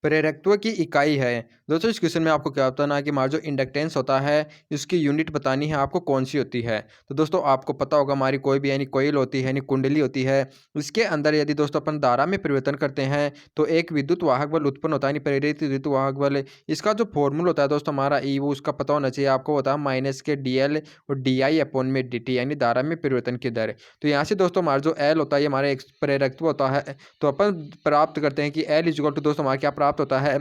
प्रेरकत्व की इकाई है। दोस्तों इस क्वेश्चन में आपको क्या बताना है कि हमारा जो इंडक्टेंस होता है इसकी यूनिट बतानी है आपको कौन सी होती है। तो दोस्तों आपको पता होगा हमारी कोई भी यानी कोईल होती है यानी कुंडली होती है। इसके अंदर यदि दोस्तों अपन धारा में परिवर्तन करते हैं तो एक विद्युत वाहक बल उत्पन्न होता है यानी प्रेरित विद्युत वाहक बल। इसका जो फॉर्मूला होता है दोस्तों हमारा ई वो उसका पता होना चाहिए आपको, होता है माइनस के डी एल और डी आई अपॉन में डी टी यानी धारा में परिवर्तन की दर। तो यहाँ से दोस्तों हमारा जो एल होता है ये हमारा एक प्रेरकत्व होता है। तो अपन प्राप्त करते हैं कि एल इज इक्वल टू दोस्तों हमारा क्या प्राप्त होता है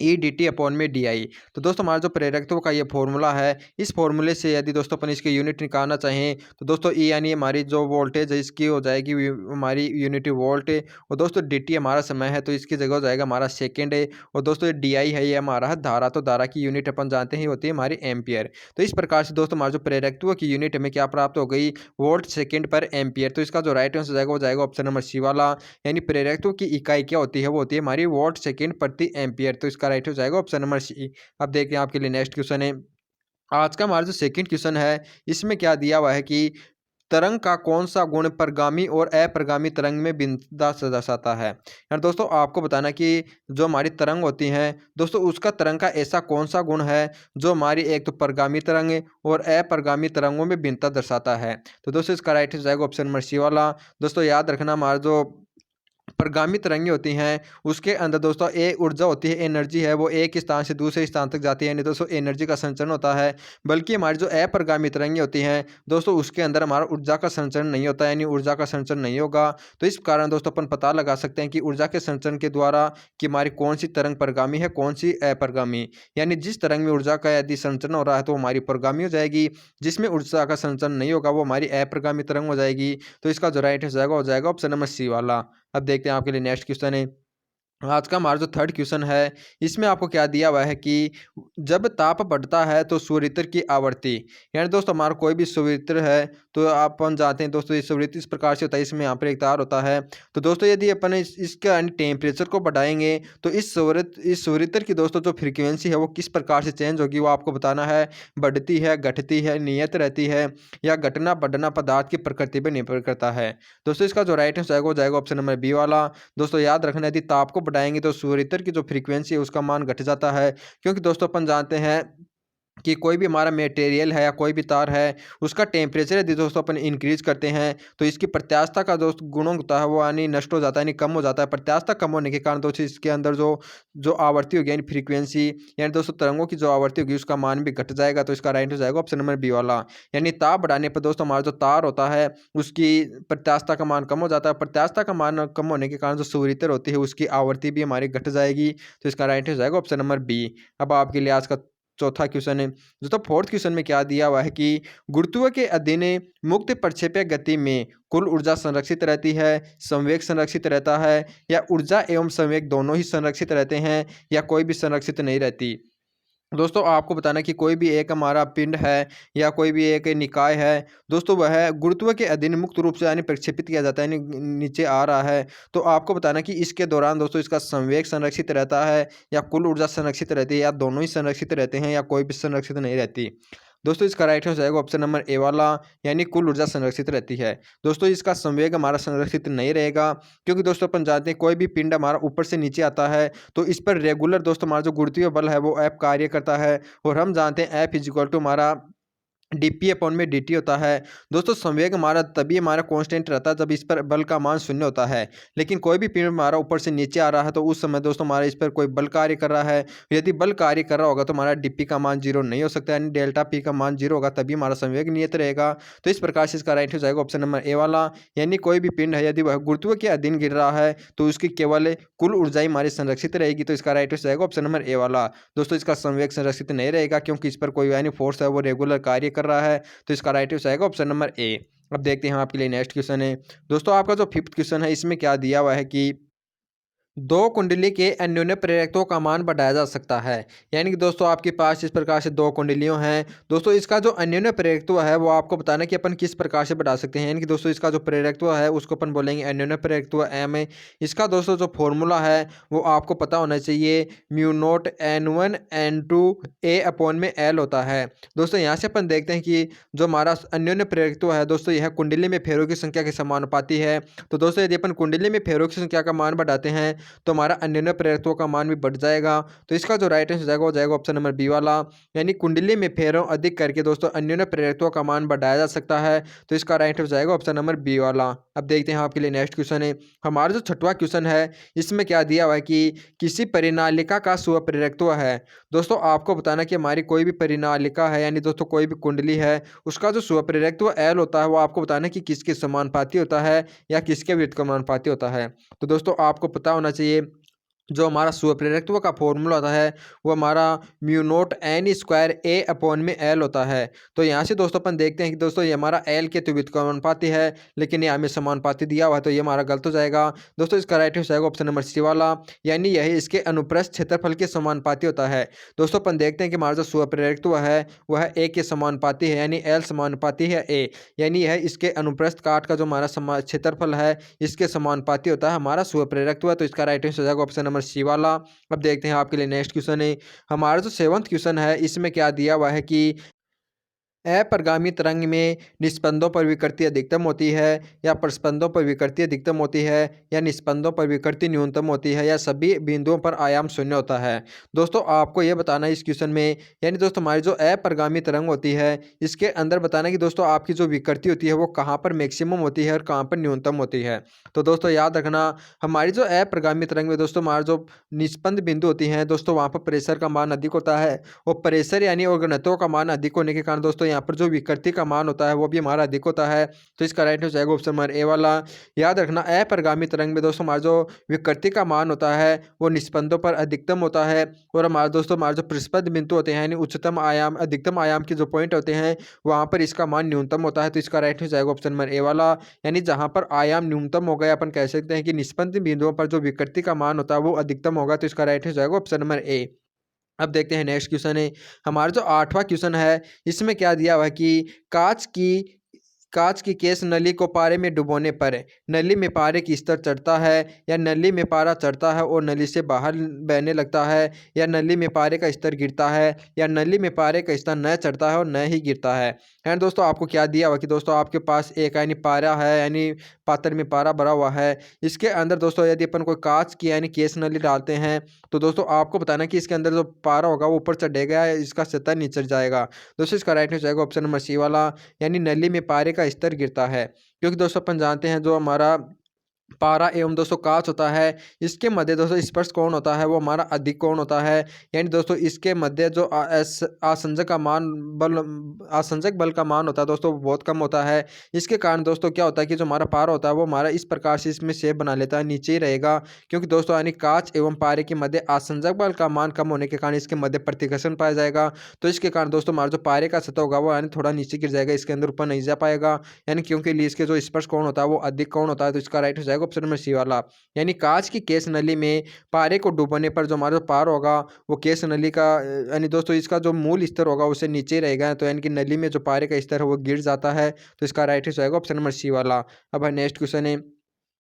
ई डी टी अपॉन में डी आई। तो दोस्तों हमारा जो प्रेरकत्व का ये फॉर्मूला है इस फॉर्मूले से यदि दोस्तों अपन इसकी यूनिट निकालना चाहें तो दोस्तों ई यानी हमारी जो वोल्टेज है इसकी हो जाएगी हमारी यूनिटी वोल्ट। और दोस्तों डी टी हमारा समय है तो इसकी जगह हो जाएगा हमारा सेकेंड है। और दोस्तों डी आई है ये हमारा है धारा, तो धारा की यूनिट अपन जानते ही होती है हमारी एम्पियर। तो इस प्रकार से दोस्तों हमारा जो प्रेरकत्व की यूनिट हमें क्या प्राप्त हो गई, वोल्ट सेकेंड पर एम्पियर। तो इसका जो राइट आंसर जाएगा वो जाएगा ऑप्शन नंबर सी वाला। यानी प्रेरकत्व की इकाई क्या होती है, वो होती है हमारी वोल्ट सेकेंड प्रति एम्पियर। तो इसका राइट हो जाएगा ऑप्शन नंबर सी। अब देखते हैं आपके लिए नेक्स्ट क्वेश्चन है। आज का हमारा जो सेकंड क्वेश्चन है इसमें क्या दिया हुआ है कि तरंग का कौन सा गुण परगामी और अप्रगामी तरंग में भिन्नता से दर्शाता है। यार दोस्तों आपको बताना कि जो हमारी तरंग होती हैं दोस्तों उसका तरंग का ऐसा कौन सा गुण है जो हमारी एक तो परगामी तरंग और अप्रगामी तरंगों में भिन्नता दर्शाता है। तो दोस्तों इसका राइट हो जाएगा ऑप्शन नंबर सी वाला। दोस्तों याद रखना हमारा जो परगामी तरंगे होती हैं उसके अंदर दोस्तों ए ऊर्जा होती है, एनर्जी है, वो एक स्थान से दूसरे स्थान तक जाती है यानी दोस्तों एनर्जी का संचरण होता है। बल्कि हमारी जो अप्रगामी तरंगे होती हैं दोस्तों उसके अंदर हमारा ऊर्जा का संचरण नहीं होता है यानी ऊर्जा का संचरण नहीं होगा। तो इस कारण दोस्तों अपन पता लगा सकते हैं कि ऊर्जा के संचरण के द्वारा कि हमारी कौन सी तरंग परगामी है कौन सी अप्रगामी। यानी जिस तरंग में ऊर्जा का यदि संचरण हो रहा है तो हमारी परगामी हो जाएगी, जिसमें ऊर्जा का संचरण नहीं होगा वो हमारी अप्रगामी तरंग हो जाएगी। तो इसका जो राइट हो जाएगा ऑप्शन नंबर सी वाला। अब देखते हैं आपके लिए नेक्स्ट क्वेश्चन है। आज का हमारा जो थर्ड क्वेश्चन है इसमें आपको क्या दिया हुआ है कि जब ताप बढ़ता है तो सूर्यित्र की आवर्ती, यानी दोस्तों हमारा कोई भी सूर्यित्र है तो अपन जानते हैं दोस्तों ये सूर्यित्र इस प्रकार से होता है, इसमें यहाँ पर एक तार होता है। तो दोस्तों यदि अपन इसका यानी टेम्परेचर को बढ़ाएंगे तो इस सूर्यित्र की दोस्तों जो फ्रीक्वेंसी है वो किस प्रकार से चेंज होगी वो आपको बताना है। बढ़ती है, घटती है, नियत रहती है या घटना बढ़ना पदार्थ की प्रकृति पर निर्भर करता है। दोस्तों इसका जो राइट आंसर जाएगा वो जाएगा ऑप्शन नंबर बी वाला। दोस्तों याद रखना यदि ताप को बढ़ाएंगे तो सूर्यित्र की जो फ्रीक्वेंसी है उसका मान घट जाता है, क्योंकि दोस्तों अपन जानते हैं कि कोई भी हमारा मटेरियल है या कोई भी तार है उसका टेम्परेचर यदि दोस्तों अपन इंक्रीज करते हैं तो इसकी प्रत्यास्थता का दोस्त गुण होता है वो यानी नष्ट हो जाता है यानी कम हो जाता है। प्रत्यास्थता कम होने के कारण दोस्तों इसके अंदर जो जो आवृत्ति होगी यानी फ्रीक्वेंसी यानी दोस्तों तरंगों की जो आवृत्ति होगी उसका मान भी घट जाएगा। तो इसका राइट हो जाएगा ऑप्शन नंबर बी वाला। यानी ताप बढ़ाने पर दोस्तों हमारा जो तार होता है उसकी प्रत्यास्थता का मान कम हो जाता है। प्रत्यास्थता का मान कम होने के कारण जो सूर्यित्र होती है उसकी आवृत्ति भी हमारी घट जाएगी। तो इसका राइट हो जाएगा ऑप्शन नंबर बी। अब आपके लिए आज का चौथा क्वेश्चन है। दोस्तों फोर्थ क्वेश्चन में क्या दिया हुआ है कि गुरुत्व के अधीन मुक्त प्रक्षेप्य गति में कुल ऊर्जा संरक्षित रहती है, संवेग संरक्षित रहता है या ऊर्जा एवं संवेग दोनों ही संरक्षित रहते हैं या कोई भी संरक्षित नहीं रहती। दोस्तों आपको बताना कि कोई भी एक हमारा पिंड है या कोई भी एक निकाय है दोस्तों वह गुरुत्व के अधीन मुक्त रूप से यानी प्रक्षेपित किया जाता है यानी नीचे आ रहा है। तो आपको बताना कि इसके दौरान दोस्तों इसका संवेग संरक्षित रहता है या कुल ऊर्जा संरक्षित रहती है या दोनों ही संरक्षित रहते हैं या कोई भी संरक्षित नहीं रहती। दोस्तों इसका राइट हो जाएगा ऑप्शन नंबर ए वाला, यानी कुल ऊर्जा संरक्षित रहती है। दोस्तों इसका संवेग हमारा संरक्षित नहीं रहेगा, क्योंकि दोस्तों अपन जानते हैं कोई भी पिंड हमारा ऊपर से नीचे आता है तो इस पर रेगुलर दोस्तों हमारा जो गुरुत्वीय बल है वो एफ कार्य करता है। और हम जानते हैं एफ इज इक्वल टू हमारा डीपी अपॉन में डीटी होता है। दोस्तों संवेग हमारा तभी हमारा कांस्टेंट रहता है जब इस पर बल का मान शून्य होता है। लेकिन कोई भी पिंड हमारा ऊपर से नीचे आ रहा है तो उस समय दोस्तों हमारा इस पर कोई बल कार्य कर रहा है। यदि बल कार्य कर रहा होगा तो हमारा डीपी का मान जीरो नहीं हो सकता, यानी डेल्टा पी का मान जीरो होगा तभी हमारा संवेग नियत रहेगा। तो इस प्रकार से इसका राइट हो जाएगा ऑप्शन नंबर ए वाला। यानी कोई भी पिंड है यदि वह गुरुत्व के अधीन गिर रहा है तो उसकी केवल कुल ऊर्जा हमारी संरक्षित रहेगी। तो इसका राइट हो जाएगा ऑप्शन नंबर ए वाला। दोस्तों इसका संवेग संरक्षित नहीं रहेगा क्योंकि इस पर कोई यानी फोर्स है वो रेगुलर कार्य कर रहा है। तो इसका राइट आंसर आएगा ऑप्शन नंबर ए। अब देखते हैं हम आपके लिए नेक्स्ट क्वेश्चन है। दोस्तों आपका जो फिफ्थ क्वेश्चन है इसमें क्या दिया हुआ है कि दो कुंडली के अन्योन्य प्रेरकत्व का मान बढ़ाया जा सकता है। यानी कि दोस्तों आपके पास इस प्रकार से दो कुंडलियों हैं दोस्तों, इसका जो अन्योन्य प्रेरकत्व है वो आपको बताना कि अपन किस प्रकार से बढ़ा सकते हैं। यानी कि दोस्तों इसका जो प्रेरकत्व है उसको अपन बोलेंगे अन्योन्य प्रेरकत्व एम है। इसका दोस्तों जो फॉर्मूला है वो आपको पता होना चाहिए, mu naught N1 N2 A upon में L होता है। दोस्तों यहाँ से अपन देखते हैं कि जो हमारा अन्योन्य प्रेरकत्व है दोस्तों यह कुंडली में फेरों की संख्या के समानुपाती है। तो दोस्तों यदि अपन कुंडली में फेरों की संख्या का मान बढ़ाते हैं तो हमारा अन्योन्य प्रेरकत्व का मान भी बढ़ जाएगा। तो इसका जो राइट आंसर हो जाएगा वो जाएगा ऑप्शन नंबर बी वाला, यानी कुंडली में फेरों अधिक करके दोस्तों अन्योन्य प्रेरकत्व का मान बढ़ाया जा सकता है। तो इसका राइट आंसर जाएगा ऑप्शन नंबर बी वाला। अब देखते हैं आपके लिए नेक्स्ट क्वेश्चन है। हमारा जो छठवां क्वेश्चन है इसमें क्या दिया हुआ है कि किसी परिनालिका का स्वप्रेरकत्व है। दोस्तों आपको बताना कि हमारी कोई भी परिनालिका है, यानी दोस्तों कोई भी कुंडली है, उसका जो स्वप्रेरकत्व एल होता है वो आपको बताना कि किसके समानुपाती होता है या किसके व्युत्क्रमानुपाती होता है। तो दोस्तों आपको पता होना चाहिए जो हमारा स्वप्रेरकत्व का फॉर्मूला होता है वो हमारा म्यू नोट एन स्क्वायर ए अपॉन में एल होता है। तो यहाँ से दोस्तों अपन देखते हैं कि दोस्तों ये हमारा एल के तो व्युत्क्रमानुपाती है, लेकिन ये हमें समानुपाती दिया हुआ है, तो ये हमारा गलत हो जाएगा। दोस्तों इसका राइट आंसर जाएगा ऑप्शन नंबर सी वाला, यानी यही इसके अनुप्रस्थ क्षेत्रफल के समानुपाती होता है। दोस्तों अपन देखते हैं कि हमारा जो स्वप्रेरकत्व है वह ए के समानुपाती है, यानी एल समानुपाती है ए, यानी यह इसके अनुप्रस्थ काट का जो हमारा क्षेत्रफल है इसके समानुपाती होता है हमारा स्वप्रेरकत्व। तो इसका राइट आंसर जाएगा ऑप्शन नंबर सी वाला। अब देखते हैं आपके लिए नेक्स्ट क्वेश्चन है। हमारा जो 7वां क्वेश्चन है इसमें क्या दिया हुआ है कि अपरिगामी तरंग में निस्पंदों पर विकृति अधिकतम होती है या प्रस्पंदों पर विकृति अधिकतम होती है या निस्पंदों पर विकृति न्यूनतम होती है या सभी बिंदुओं पर आयाम शून्य होता है। दोस्तों आपको यह बताना है इस क्वेश्चन में, यानी दोस्तों हमारी जो अपरिगामी तरंग होती है इसके अंदर बताना कि दोस्तों आपकी जो विकृति होती है वो कहाँ पर मैक्सिमम होती है और कहाँ पर न्यूनतम होती है। तो दोस्तों याद रखना हमारी जो अपरिगामी तरंग में दोस्तों हमारा जो निस्पंद बिंदु होती हैं दोस्तों वहाँ पर प्रेशर का मान अधिक होता है, और प्रेशर यानी और घनत्व का मान अधिक होने के कारण दोस्तों यहाँ पर जो विकृति का मान होता है वो भी हमारा अधिक होता है। तो इसका राइट हो जाएगा ऑप्शन नंबर ए वाला। याद रखना अपरिगामी तरंग में दोस्तों हमारा जो विकृति का मान होता है वो निस्पंदों पर अधिकतम होता है, और हमारा दोस्तों हमारे जो प्रस्पंद बिंदु होते हैं यानी उच्चतम आयाम अधिकतम आयाम के जो पॉइंट होते हैं वहाँ पर इसका मान न्यूनतम होता है। तो इसका राइट हो जाएगा ऑप्शन नंबर ए वाला, यानी जहाँ पर आयाम न्यूनतम हो गया अपन कह सकते हैं कि निस्पंद बिंदुओं पर जो विकृति का मान होता है वो अधिकतम होगा। तो इसका राइट हो जाएगा ऑप्शन नंबर ए। अब देखते हैं नेक्स्ट क्वेश्चन है। हमारा जो 8वां क्वेश्चन है इसमें क्या दिया हुआ है कि कांच की केस नली को पारे में डुबोने पर नली में पारे की स्तर चढ़ता है या नली में पारा चढ़ता है और नली से बाहर बहने लगता है, या नली में पारे का स्तर गिरता है, या नली में पारे का स्तर न चढ़ता है और न ही गिरता है। एंड दोस्तों आपको क्या दिया हुआ कि दोस्तों आपके पास एक यानी पारा है, यानी पात्र में पारा भरा हुआ है, इसके अंदर दोस्तों यदि अपन कोई कांच की यानी केस नली डालते हैं तो दोस्तों आपको बताना कि इसके अंदर जो पारा होगा वो ऊपर चढ़ेगा या इसका सतह नीचे जाएगा। दोस्तों इसका राइट हो जाएगा ऑप्शन नंबर सी वाला, यानी नली में पारे का स्तर गिरता है, क्योंकि दोस्तों अपन जानते हैं जो हमारा पारा एवं दोस्तों कांच होता है इसके मध्य दोस्तों स्पर्श कोण होता है वो हमारा अधिक कोण होता है, यानी दोस्तों इसके मध्य जो आसंजक बल का मान होता है दोस्तों बहुत कम होता है। इसके कारण दोस्तों क्या होता है कि जो हमारा पारा होता है वो हमारा इस प्रकार से इसमें शेप बना लेता है, नीचे ही रहेगा, क्योंकि दोस्तों यानी कांच एवं पारे के मध्य आसंजक बल का मान कम होने के कारण इसके मध्य प्रतिकर्षण पाया जाएगा। तो इसके कारण दोस्तों हमारा जो पारे का सतह होगा वो यानी थोड़ा नीचे गिर जाएगा, इसके अंदर ऊपर नहीं जा पाएगा, यानी क्योंकि इसके जो स्पर्श कोण होता है वो अधिक कोण होता है। तो इसका राइट हो जाएगा ऑप्शन नंबर सी वाला, यानी कांच की केस नली में पारे को डुबोने पर जो हमारा पार होगा वो केस नली का यानी दोस्तों इसका जो मूल स्तर होगा उससे नीचे रहेगा, तो यानी कि नली में जो पारे का स्तर है वो गिर जाता है। तो इसका राइट हो जाएगा ऑप्शन नंबर सी वाला। अब नेक्स्ट क्वेश्चन है।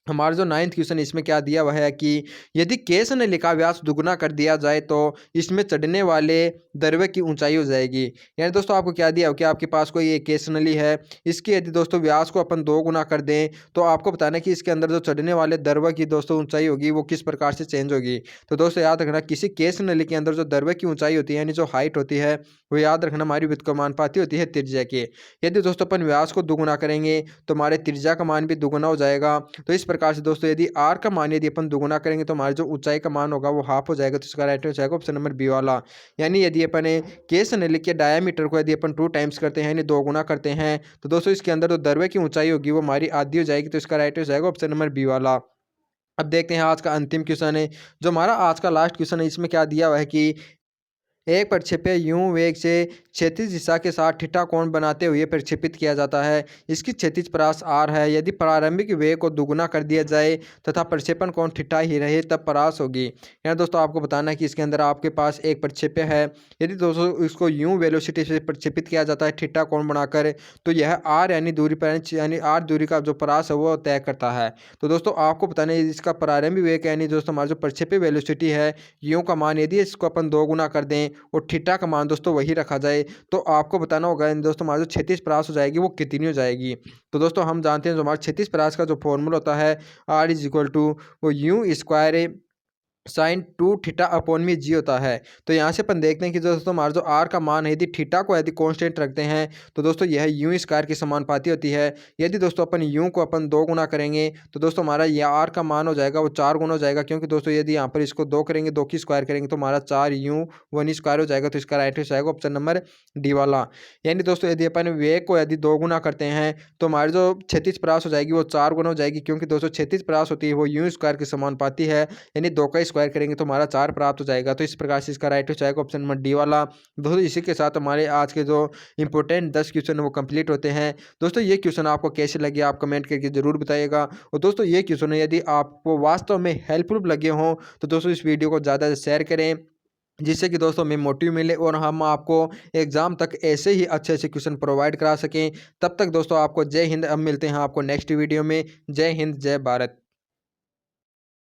हमारा जो 9वां क्वेश्चन इसमें क्या दिया हुआ है कि यदि केस नली का व्यास दुगुना कर दिया जाए तो इसमें चढ़ने वाले दरवे की ऊंचाई हो जाएगी। यानी दोस्तों आपको क्या दिया हो कि आपके पास कोई ये केस नली है, इसकी यदि दोस्तों व्यास को अपन 2 गुना कर दें तो आपको बताना है कि इसके अंदर जो चढ़ने वाले दरवे की दोस्तों ऊंचाई होगी वो किस प्रकार से चेंज होगी। तो दोस्तों याद रखना किसी केस नली के अंदर जो दरवे की ऊंचाई होती है यानी जो हाइट होती है वो याद रखना हमारी व्युत्क्रमानुपाती होती है त्रिज्या की। यदि दोस्तों अपन व्यास को दुगुना करेंगे तो हमारे त्रिज्या का मान भी दुगुना हो जाएगा। तो इस प्रकार से दोस्तों यदि आर का मान यदि अपन दुगुना करेंगे तो हमारी जो ऊंचाई का मान होगा वो हाफ हो जाएगा। तो इसका राइट हो जाएगा ऑप्शन नंबर बी वाला, यानी यदि अपन केस नली के डायमीटर को यदि अपन 2 टाइम्स करते हैं यानी 2 गुना करते हैं तो दोस्तों इसके अंदर जो दरवे की ऊंचाई होगी वो हमारी आधी हो जाएगी। तो इसका राइट हो जाएगा ऑप्शन नंबर बी वाला। अब देखते हैं आज का अंतिम क्वेश्चन है, जो हमारा आज का लास्ट क्वेश्चन है इसमें क्या दिया हुआ है कि एक प्रक्षेप्य यूं वेग से क्षैतिज दिशा के साथ थीटा कोण बनाते हुए प्रक्षेपित किया जाता है। इसकी क्षैतिज परास आर है। यदि प्रारंभिक वेग को दुगुना कर दिया जाए तथा प्रक्षेपण कोण थीटा ही रहे तब परास होगी। यहाँ दोस्तों आपको बताना है कि इसके अंदर आपके पास एक प्रक्षेप्य है, यदि दोस्तों इसको यूं वेलोसिटी से प्रक्षेपित किया जाता है थीटा कोण बनाकर तो यह आर यानी दूरी पर यानी आर दूरी का जो परास है वो तय करता है। तो दोस्तों आपको बताना है इसका प्रारंभिक वेग यानी दोस्तों हमारा जो प्रक्षेप्य वेलोसिटी है यूं का मान यदि इसको अपन 2 गुना कर दें और थीटा का मान दोस्तों वही रखा जाए तो आपको बताना होगा दोस्तों हमारी जो क्षैतिज परास हो जाएगी वो कितनी हो जाएगी। तो दोस्तों हम जानते हैं जो हमारा क्षैतिज परास का जो फॉर्मूला होता है आर इज इक्वल टू वो यूं स्क्वायर साइन 2 थीटा अपॉन में जी होता है। तो यहाँ से अपन देखते हैं कि दोस्तों हमारा जो आर का मान है, यदि थीटा को यदि कांस्टेंट रखते हैं तो दोस्तों यह यू स्क्वायर की समानुपाती होती है। यदि दोस्तों अपन यू को अपन 2 गुना करेंगे तो दोस्तों हमारा ये आर का मान हो जाएगा वो 4 गुना हो जाएगा, क्योंकि दोस्तों यदि यहाँ पर इसको 2 करेंगे, 2 की स्क्वायर करेंगे तो हमारा 4 यू 1 स्क्वायर हो जाएगा। तो इसका राइट आंसर आएगा ऑप्शन नंबर डी वाला। यानी दोस्तों यदि अपन वे को यदि 2 गुना करते हैं तो हमारी जो क्षैतिज परास हो जाएगी वो 4 गुना हो जाएगी, क्योंकि दोस्तों क्षैतिज परास होती है वो यू स्क्वायर की समानुपाती है। यानी 2 का स्क्वायर करेंगे तो हमारा 4 प्राप्त हो जाएगा। तो इस प्रकार से इसका राइट हो जाएगा ऑप्शन नंबर डी वाला। दोस्तों इसी के साथ हमारे आज के जो इंपॉर्टेंट 10 क्वेश्चन वो कंप्लीट होते हैं। दोस्तों ये क्वेश्चन आपको कैसे लगे आप कमेंट करके जरूर बताइएगा। और दोस्तों ये क्वेश्चन यदि आपको वास्तव में हेल्पफुल लगे हों तो दोस्तों इस वीडियो को ज़्यादा से शेयर करें, जिससे कि दोस्तों हमें मोटिव मिले और हम आपको एग्जाम तक ऐसे ही अच्छे अच्छे क्वेश्चन प्रोवाइड करा सकें। तब तक दोस्तों आपको जय हिंद। अब मिलते हैं आपको नेक्स्ट वीडियो में। जय हिंद, जय भारत।